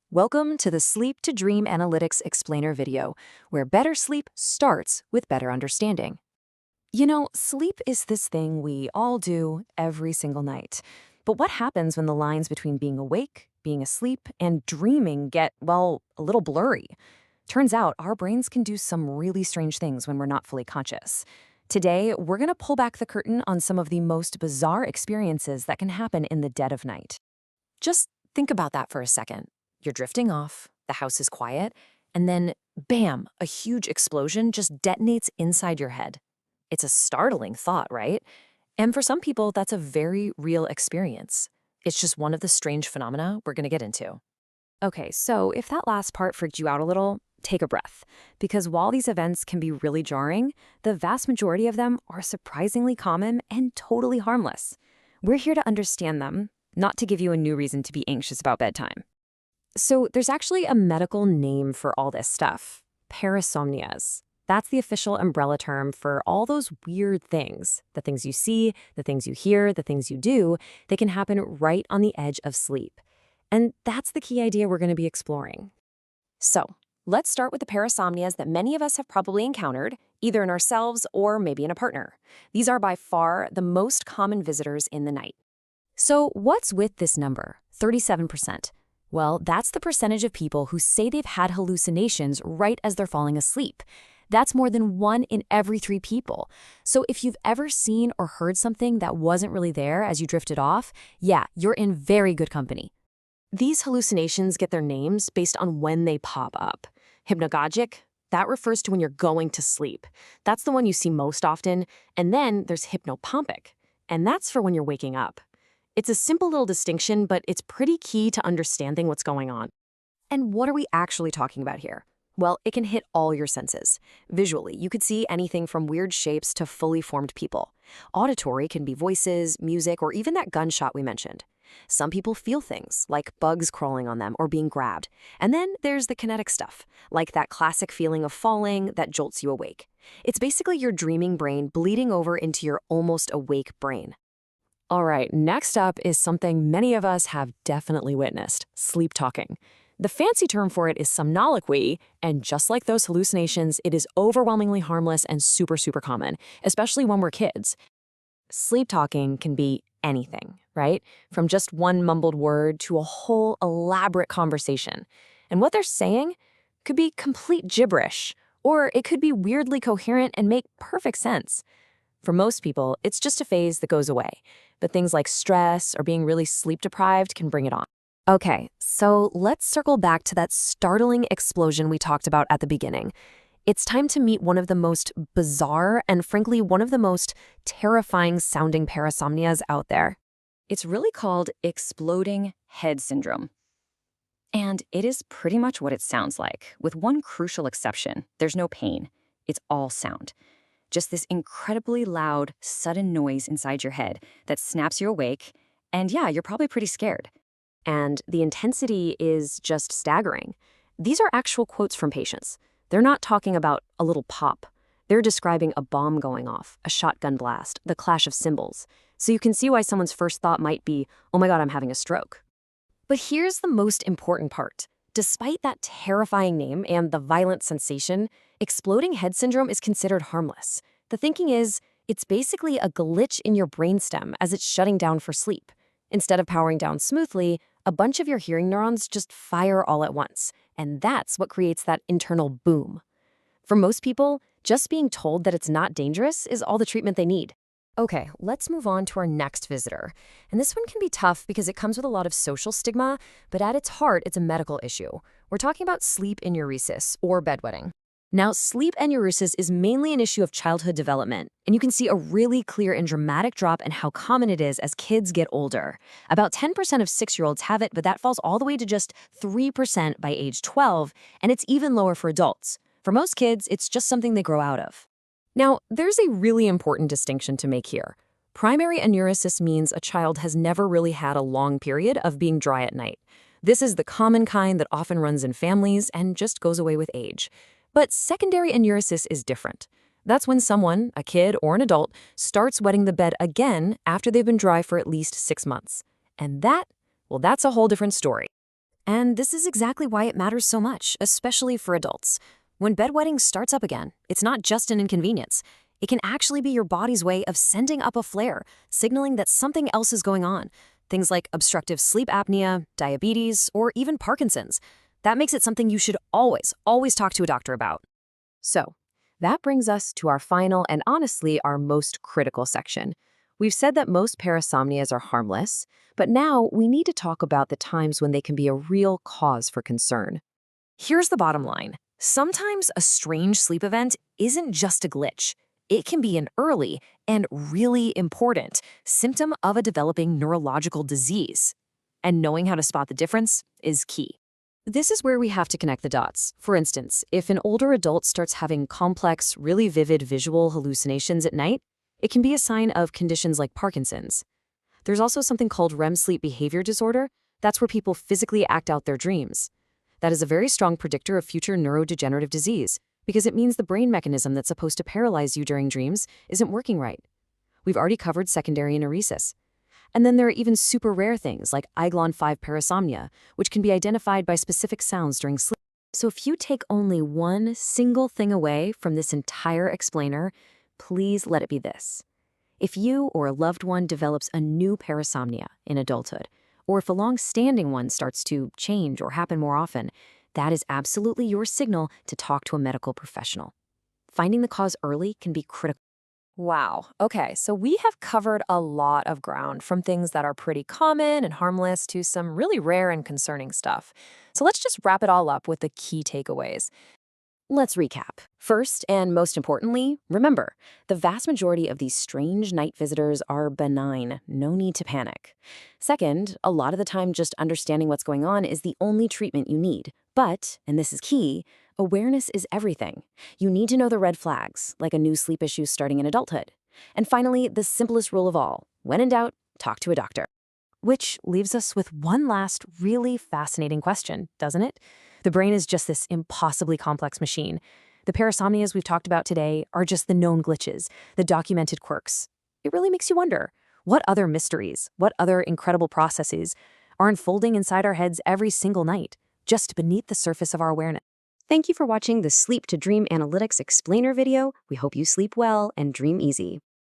Welcome to the Sleep to Dream Analytics Explainer video, where better sleep starts with better understanding. You know, sleep is this thing we all do every single night. But what happens when the lines between being awake, being asleep, and dreaming get, well, a little blurry? Turns out our brains can do some really strange things when we're not fully conscious. Today, we're going to pull back the curtain on some of the most bizarre experiences that can happen in the dead of night. Just think about that for a second. You're drifting off, the house is quiet, and then, bam, a huge explosion just detonates inside your head. It's a startling thought, right? And for some people, that's a very real experience. It's just one of the strange phenomena we're going to get into. Okay, so if that last part freaked you out a little, take a breath. Because while these events can be really jarring, the vast majority of them are surprisingly common and totally harmless. We're here to understand them, not to give you a new reason to be anxious about bedtime. So there's actually a medical name for all this stuff, parasomnias. That's the official umbrella term for all those weird things, the things you see, the things you hear, the things you do, they can happen right on the edge of sleep. And that's the key idea we're going to be exploring. So let's start with the parasomnias that many of us have probably encountered, either in ourselves or maybe in a partner. These are by far the most common visitors in the night. So what's with this number, 37%? Well, that's the percentage of people who say they've had hallucinations right as they're falling asleep. That's more than 1 in every 3 people. So if you've ever seen or heard something that wasn't really there as you drifted off, yeah, you're in very good company. These hallucinations get their names based on when they pop up. Hypnagogic, that refers to when you're going to sleep. That's the one you see most often. And then there's hypnopompic, and that's for when you're waking up. It's a simple little distinction, but it's pretty key to understanding what's going on. And what are we actually talking about here? Well, it can hit all your senses. Visually, you could see anything from weird shapes to fully formed people. Auditory can be voices, music, or even that gunshot we mentioned. Some people feel things, like bugs crawling on them or being grabbed. And then there's the kinetic stuff, like that classic feeling of falling that jolts you awake. It's basically your dreaming brain bleeding over into your almost awake brain. All right, next up is something many of us have definitely witnessed, sleep talking. The fancy term for it is somniloquy, and just like those hallucinations, it is overwhelmingly harmless and super common, especially when we're kids. Sleep talking can be anything, right? From just one mumbled word to a whole elaborate conversation. And what they're saying could be complete gibberish, or it could be weirdly coherent and make perfect sense. For most people, it's just a phase that goes away, but things like stress or being really sleep deprived can bring it on. Okay, so let's circle back to that startling explosion we talked about at the beginning. It's time to meet one of the most bizarre and frankly one of the most terrifying sounding parasomnias out there. It's really called exploding head syndrome. And it is pretty much what it sounds like, with one crucial exception. There's no pain. It's all sound. Just this incredibly loud, sudden noise inside your head that snaps you awake, and yeah, you're probably pretty scared. And the intensity is just staggering. These are actual quotes from patients. They're not talking about a little pop. They're describing a bomb going off, a shotgun blast, the clash of cymbals. So you can see why someone's first thought might be, oh my God, I'm having a stroke. But here's the most important part. Despite that terrifying name and the violent sensation, exploding head syndrome is considered harmless. The thinking is, it's basically a glitch in your brainstem as it's shutting down for sleep. Instead of powering down smoothly, a bunch of your hearing neurons just fire all at once, and that's what creates that internal boom. For most people, just being told that it's not dangerous is all the treatment they need. Okay, let's move on to our next visitor. And this one can be tough because it comes with a lot of social stigma, but at its heart, it's a medical issue. We're talking about sleep enuresis, or bedwetting. Now, sleep enuresis is mainly an issue of childhood development, and you can see a really clear and dramatic drop in how common it is as kids get older. About 10% of 6-year-olds have it, but that falls all the way to just 3% by age 12, and it's even lower for adults. For most kids, it's just something they grow out of. Now, there's a really important distinction to make here. Primary enuresis means a child has never really had a long period of being dry at night. This is the common kind that often runs in families and just goes away with age. But secondary enuresis is different. That's when someone, a kid or an adult, starts wetting the bed again after they've been dry for at least 6 months. And that's a whole different story. And this is exactly why it matters so much, especially for adults. When bedwetting starts up again, it's not just an inconvenience. It can actually be your body's way of sending up a flare, signaling that something else is going on. Things like obstructive sleep apnea, diabetes, or even Parkinson's. That makes it something you should always talk to a doctor about. So, that brings us to our final and honestly our most critical section. We've said that most parasomnias are harmless, but now we need to talk about the times when they can be a real cause for concern. Here's the bottom line. Sometimes a strange sleep event isn't just a glitch. It can be an early and really important symptom of a developing neurological disease. And knowing how to spot the difference is key. This is where we have to connect the dots. For instance, if an older adult starts having complex, really vivid visual hallucinations at night, it can be a sign of conditions like Parkinson's. There's also something called REM sleep behavior disorder. That's where people physically act out their dreams. That is a very strong predictor of future neurodegenerative disease because it means the brain mechanism that's supposed to paralyze you during dreams isn't working right. We've already covered secondary enuresis. And then there are even super rare things like Iglon 5 parasomnia, which can be identified by specific sounds during sleep. So if you take only one single thing away from this entire explainer, please let it be this. If you or a loved one develops a new parasomnia in adulthood, or if a long-standing one starts to change or happen more often, that is absolutely your signal to talk to a medical professional. Finding the cause early can be critical. Wow. Okay, so we have covered a lot of ground, from things that are pretty common and harmless to some really rare and concerning stuff. So let's just wrap it all up with the key takeaways. Let's recap. First, and most importantly, remember, the vast majority of these strange night visitors are benign. No need to panic. Second, a lot of the time just understanding what's going on is the only treatment you need. But, and this is key, awareness is everything. You need to know the red flags, like a new sleep issue starting in adulthood. And finally, the simplest rule of all, when in doubt, talk to a doctor. Which leaves us with one last really fascinating question, doesn't it? The brain is just this impossibly complex machine. The parasomnias we've talked about today are just the known glitches, the documented quirks. It really makes you wonder, what other mysteries, what other incredible processes are unfolding inside our heads every single night, just beneath the surface of our awareness? Thank you for watching the Sleep to Dream Analytics Explainer video. We hope you sleep well and dream easy.